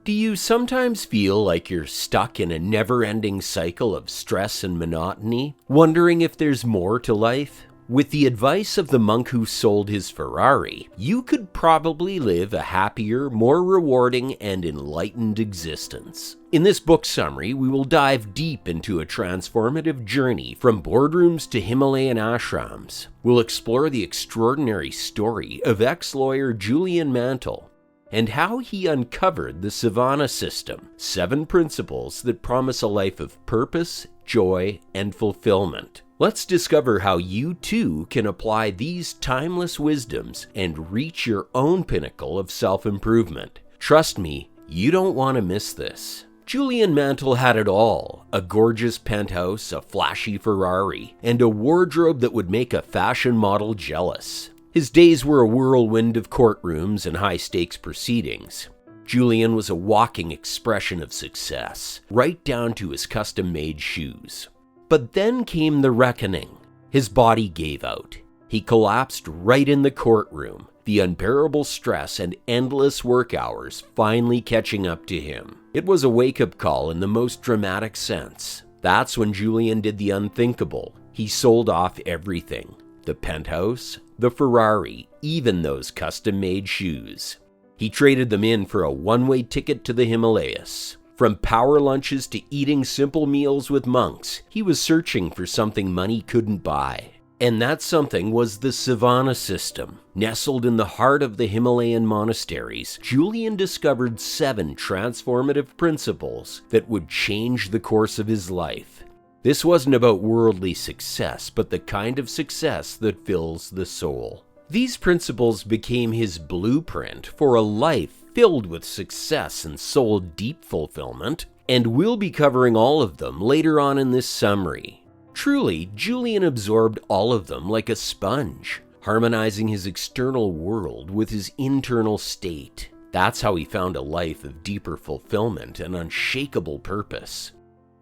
Do you sometimes feel like you're stuck in a never-ending cycle of stress and monotony, wondering if there's more to life? With the advice of the monk who sold his Ferrari, you could probably live a happier, more rewarding, and enlightened existence. In this book summary, we will dive deep into a transformative journey from boardrooms to Himalayan ashrams. We'll explore the extraordinary story of ex-lawyer Julian Mantle and how he uncovered the Nirvana system, 7 principles that promise a life of purpose, joy, and fulfillment. Let's discover how you too can apply these timeless wisdoms and reach your own pinnacle of self-improvement. Trust me, you don't want to miss this. Julian Mantle had it all: a gorgeous penthouse, a flashy Ferrari, and a wardrobe that would make a fashion model jealous. His days were a whirlwind of courtrooms and high-stakes proceedings. Julian was a walking expression of success, right down to his custom-made shoes. But then came the reckoning. His body gave out. He collapsed right in the courtroom, the unbearable stress and endless work hours finally catching up to him. It was a wake-up call in the most dramatic sense. That's when Julian did the unthinkable. He sold off everything: the penthouse, the Ferrari, even those custom-made shoes. He traded them in for a one-way ticket to the Himalayas. From power lunches to eating simple meals with monks, he was searching for something money couldn't buy. And that something was the Nirvana system. Nestled in the heart of the Himalayan monasteries, Julian discovered 7 transformative principles that would change the course of his life. This wasn't about worldly success, but the kind of success that fills the soul. These principles became his blueprint for a life filled with success and soul-deep fulfillment, and we'll be covering all of them later on in this summary. Truly, Julian absorbed all of them like a sponge, harmonizing his external world with his internal state. That's how he found a life of deeper fulfillment and unshakable purpose.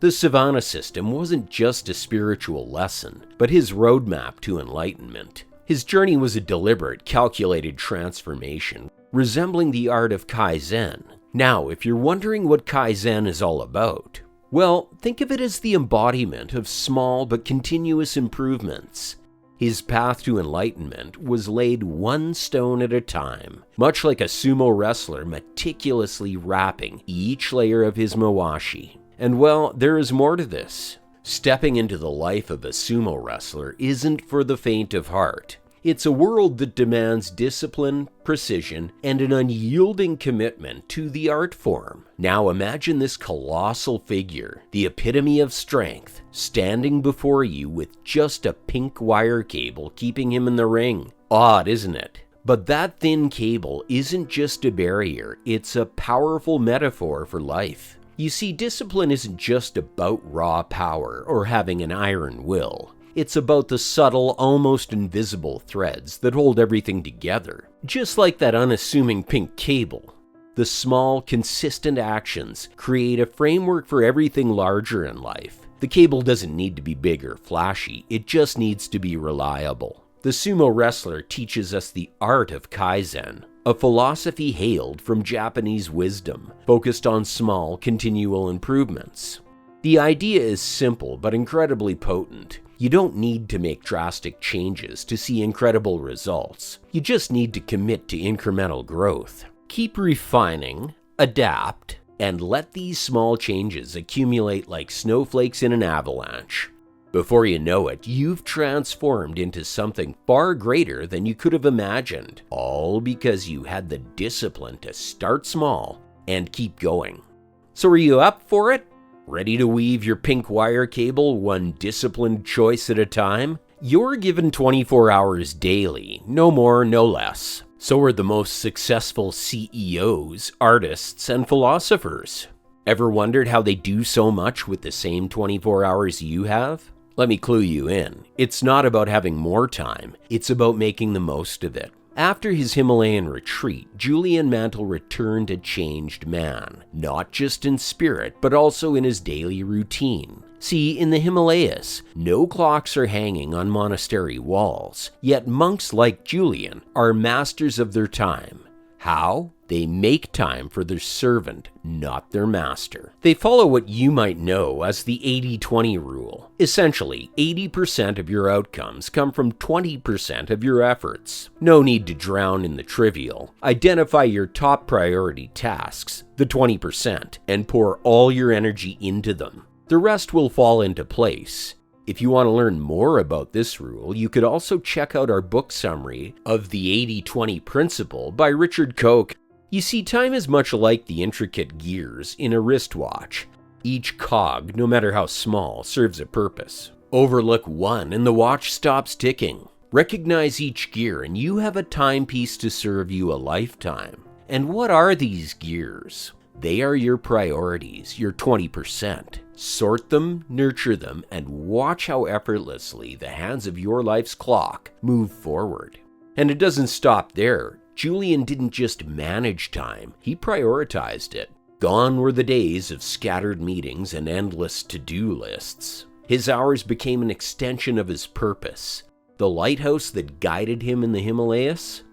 The Nirvana system wasn't just a spiritual lesson, but his roadmap to enlightenment. His journey was a deliberate, calculated transformation, resembling the art of Kaizen. Now, if you're wondering what Kaizen is all about, well, think of it as the embodiment of small but continuous improvements. His path to enlightenment was laid one stone at a time, much like a sumo wrestler meticulously wrapping each layer of his mawashi. And well, there is more to this. Stepping into the life of a sumo wrestler isn't for the faint of heart. It's a world that demands discipline, precision, and an unyielding commitment to the art form. Now imagine this colossal figure, the epitome of strength, standing before you with just a pink wire cable keeping him in the ring. Odd, isn't it? But that thin cable isn't just a barrier, it's a powerful metaphor for life. You see, discipline isn't just about raw power or having an iron will. It's about the subtle, almost invisible threads that hold everything together. Just like that unassuming pink cable, the small, consistent actions create a framework for everything larger in life. The cable doesn't need to be big or flashy, it just needs to be reliable. The sumo wrestler teaches us the art of Kaizen, a philosophy hailed from Japanese wisdom, focused on small, continual improvements. The idea is simple but incredibly potent. You don't need to make drastic changes to see incredible results. You just need to commit to incremental growth. Keep refining, adapt, and let these small changes accumulate like snowflakes in an avalanche. Before you know it, you've transformed into something far greater than you could have imagined, all because you had the discipline to start small and keep going. So are you up for it? Ready to weave your pink wire cable one disciplined choice at a time? You're given 24 hours daily, no more, no less. So are the most successful CEOs, artists, and philosophers. Ever wondered how they do so much with the same 24 hours you have? Let me clue you in. It's not about having more time, it's about making the most of it. After his Himalayan retreat, Julian Mantle returned a changed man, not just in spirit, but also in his daily routine. See, in the Himalayas, no clocks are hanging on monastery walls, yet monks like Julian are masters of their time. How? They make time for their servant, not their master. They follow what you might know as the 80-20 rule. Essentially, 80% of your outcomes come from 20% of your efforts. No need to drown in the trivial. Identify your top priority tasks, the 20%, and pour all your energy into them. The rest will fall into place. If you want to learn more about this rule, you could also check out our book summary of the 80-20 principle by Richard Koch. You see, time is much like the intricate gears in a wristwatch. Each cog, no matter how small, serves a purpose. Overlook one and the watch stops ticking. Recognize each gear and you have a timepiece to serve you a lifetime. And what are these gears? They are your priorities, your 20%. Sort them, nurture them, and watch how effortlessly the hands of your life's clock move forward. And it doesn't stop there. Julian didn't just manage time, he prioritized it. Gone were the days of scattered meetings and endless to-do lists. His hours became an extension of his purpose. The lighthouse that guided him in the Himalayas?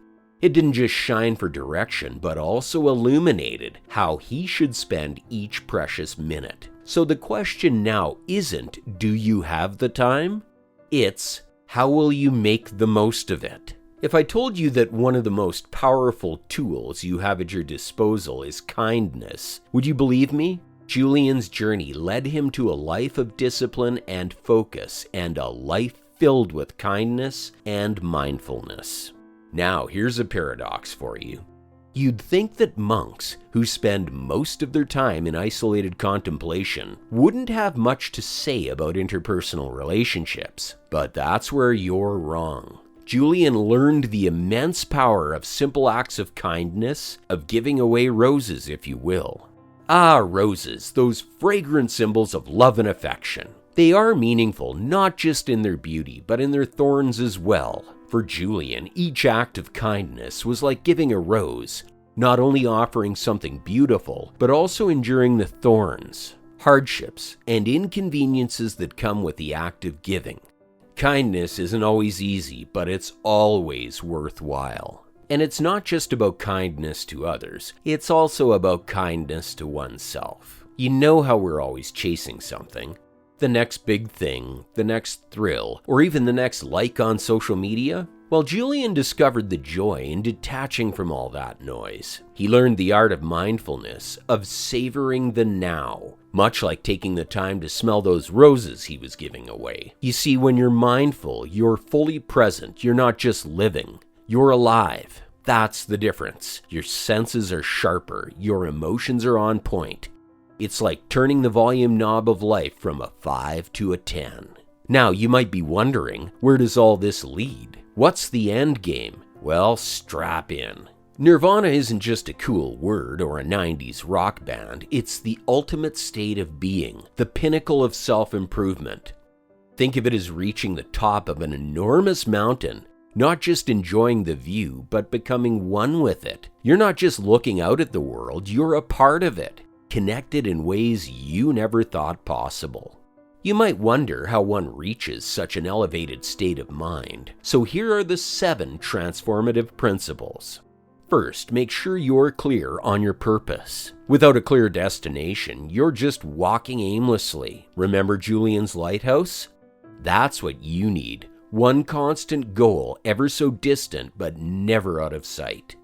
It didn't just shine for direction, but also illuminated how he should spend each precious minute. So the question now isn't, do you have the time? It's, how will you make the most of it? If I told you that one of the most powerful tools you have at your disposal is kindness, would you believe me? Julian's journey led him to a life of discipline and focus, and a life filled with kindness and mindfulness. Now, here's a paradox for you. You'd think that monks, who spend most of their time in isolated contemplation, wouldn't have much to say about interpersonal relationships, but that's where you're wrong. Julian learned the immense power of simple acts of kindness, of giving away roses, if you will. Ah, roses, those fragrant symbols of love and affection. They are meaningful not just in their beauty, but in their thorns as well. For Julian, each act of kindness was like giving a rose, not only offering something beautiful, but also enduring the thorns, hardships, and inconveniences that come with the act of giving. Kindness isn't always easy, but it's always worthwhile. And it's not just about kindness to others, it's also about kindness to oneself. You know how we're always chasing something. The next big thing, the next thrill, or even the next like on social media? Well, Julian discovered the joy in detaching from all that noise. He learned the art of mindfulness, of savoring the now, much like taking the time to smell those roses he was giving away. You see, when you're mindful, you're fully present. You're not just living, you're alive. That's the difference. Your senses are sharper, your emotions are on point. It's like turning the volume knob of life from a 5 to a 10. Now, you might be wondering, where does all this lead? What's the end game? Well, strap in. Nirvana isn't just a cool word or a 90s rock band, it's the ultimate state of being, the pinnacle of self-improvement. Think of it as reaching the top of an enormous mountain, not just enjoying the view, but becoming one with it. You're not just looking out at the world, you're a part of it, connected in ways you never thought possible. You might wonder how one reaches such an elevated state of mind, so here are the 7 transformative principles. First, make sure you're clear on your purpose. Without a clear destination, you're just walking aimlessly. Remember Julian's lighthouse? That's what you need. One constant goal, ever so distant but never out of sight.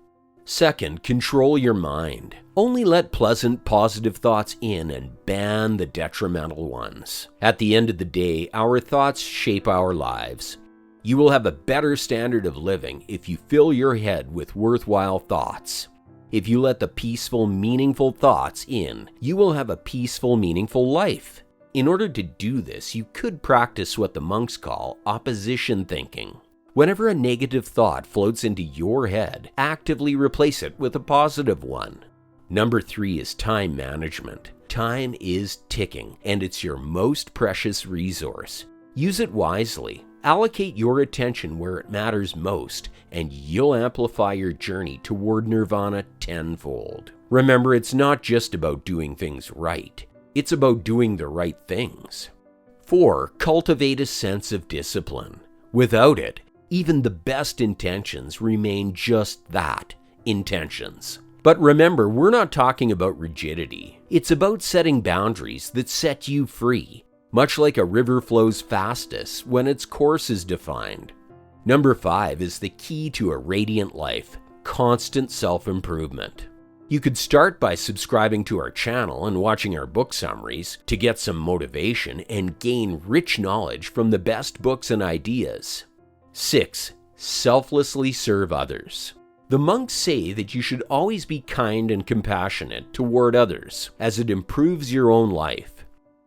Second, control your mind. Only let pleasant, positive thoughts in and ban the detrimental ones. At the end of the day, our thoughts shape our lives. You will have a better standard of living if you fill your head with worthwhile thoughts. If you let the peaceful, meaningful thoughts in, you will have a peaceful, meaningful life. In order to do this, you could practice what the monks call opposition thinking. Whenever a negative thought floats into your head, actively replace it with a positive one. Number 3 is time management. Time is ticking, and it's your most precious resource. Use it wisely. Allocate your attention where it matters most, and you'll amplify your journey toward Nirvana tenfold. Remember, it's not just about doing things right. It's about doing the right things. 4, cultivate a sense of discipline. Without it, even the best intentions remain just that, intentions. But remember, we're not talking about rigidity. It's about setting boundaries that set you free, much like a river flows fastest when its course is defined. Number 5 is the key to a radiant life: constant self-improvement. You could start by subscribing to our channel and watching our book summaries to get some motivation and gain rich knowledge from the best books and ideas. 6. Selflessly serve others. The monks say that you should always be kind and compassionate toward others, as it improves your own life.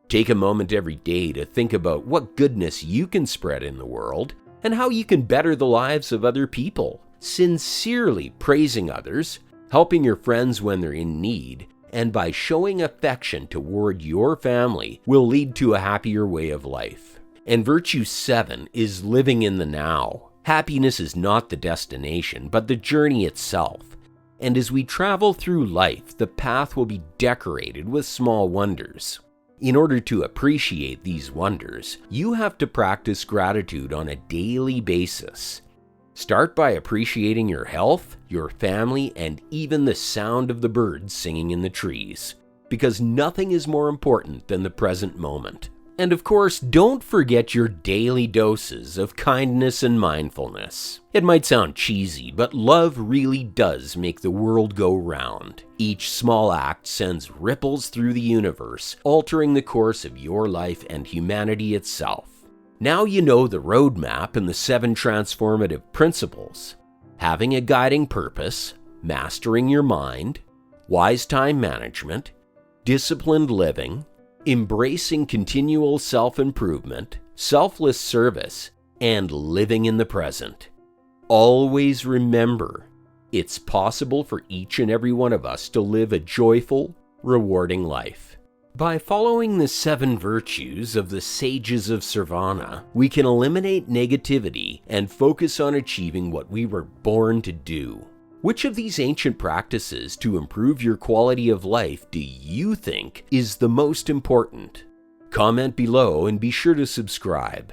Take a moment every day to think about what goodness you can spread in the world and how you can better the lives of other people, sincerely praising others, helping your friends when they're in need, and by showing affection toward your family will lead to a happier way of life. And virtue 7 is living in the now. Happiness is not the destination, but the journey itself. And as we travel through life, the path will be decorated with small wonders. In order to appreciate these wonders, you have to practice gratitude on a daily basis. Start by appreciating your health, your family, and even the sound of the birds singing in the trees, because nothing is more important than the present moment. And of course, don't forget your daily doses of kindness and mindfulness. It might sound cheesy, but love really does make the world go round. Each small act sends ripples through the universe, altering the course of your life and humanity itself. Now you know the roadmap and the 7 transformative principles: having a guiding purpose, mastering your mind, wise time management, disciplined living, embracing continual self-improvement, selfless service, and living in the present. Always remember, it's possible for each and every one of us to live a joyful, rewarding life. By following the 7 virtues of the sages of Nirvana, we can eliminate negativity and focus on achieving what we were born to do. Which of these ancient practices to improve your quality of life do you think is the most important? Comment below and be sure to subscribe.